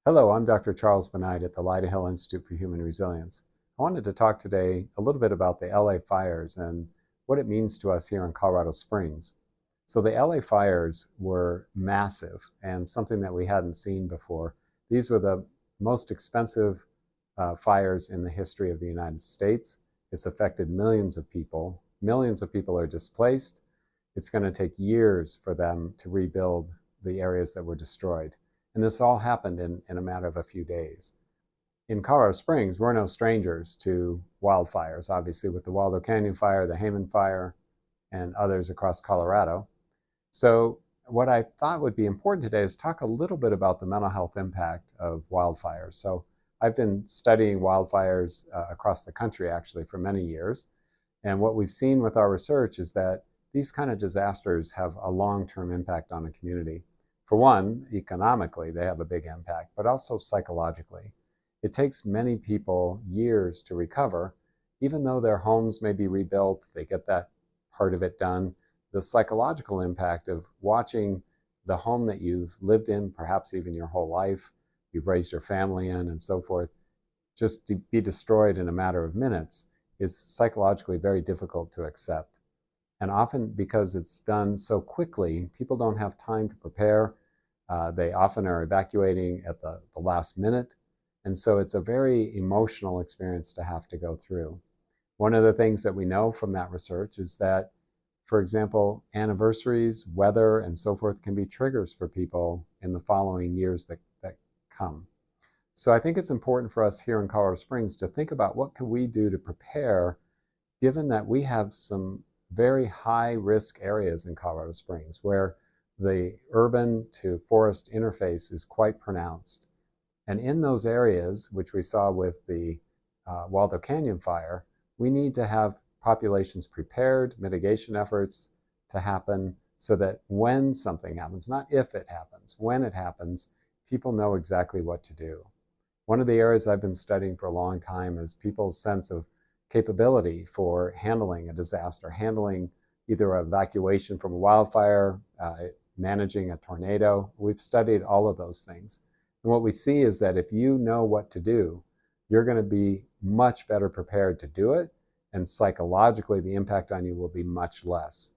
Hello, I'm Dr. Charles Benight at the Lyda Hill Institute for Human Resilience. I wanted to talk today a little bit about the LA fires and what it means to us here in Colorado Springs. So the LA fires were massive and something that we hadn't seen before. These were the most expensive fires in the history of the United States. It's affected millions of people. Millions of people are displaced. It's going to take years for them to rebuild the areas that were destroyed. And this all happened in a matter of a few days. In Colorado Springs, we're no strangers to wildfires, obviously with the Waldo Canyon fire, the Hayman fire, and others across Colorado. So what I thought would be important today is talk a little bit about the mental health impact of wildfires. So I've been studying wildfires across the country actually for many years. And what we've seen with our research is that these kind of disasters have a long-term impact on a community. For one, economically, they have a big impact, but also psychologically. It takes many people years to recover. Even though their homes may be rebuilt, they get that part of it done. The psychological impact of watching the home that you've lived in, perhaps even your whole life, you've raised your family in and so forth, just to be destroyed in a matter of minutes is psychologically very difficult to accept. And often because it's done so quickly, people don't have time to prepare. They often are evacuating at the last minute. And so it's a very emotional experience to have to go through. One of the things that we know from that research is that, for example, anniversaries, weather, and so forth can be triggers for people in the following years that come. So I think it's important for us here in Colorado Springs to think about what can we do to prepare, given that we have some very high risk areas in Colorado Springs where the urban to forest interface is quite pronounced. And in those areas, which we saw with the Waldo Canyon fire, we need to have populations prepared, mitigation efforts to happen so that when something happens, not if it happens, when it happens, people know exactly what to do. One of the areas I've been studying for a long time is people's sense of capability for handling a disaster, handling either evacuation from a wildfire, managing a tornado. We've studied all of those things. And what we see is that if you know what to do, you're going to be much better prepared to do it. And psychologically, the impact on you will be much less.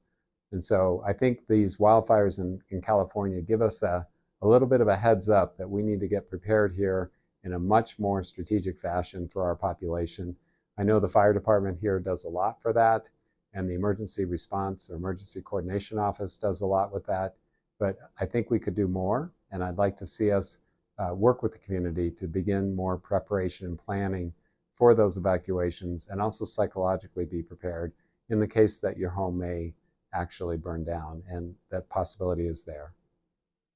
And so I think these wildfires in California give us a little bit of a heads up that we need to get prepared here in a much more strategic fashion for our population. I know the fire department here does a lot for that, and the emergency response or emergency coordination office does a lot with that. But I think we could do more, and I'd like to see us work with the community to begin more preparation and planning for those evacuations, and also psychologically be prepared in the case that your home may actually burn down, and that possibility is there.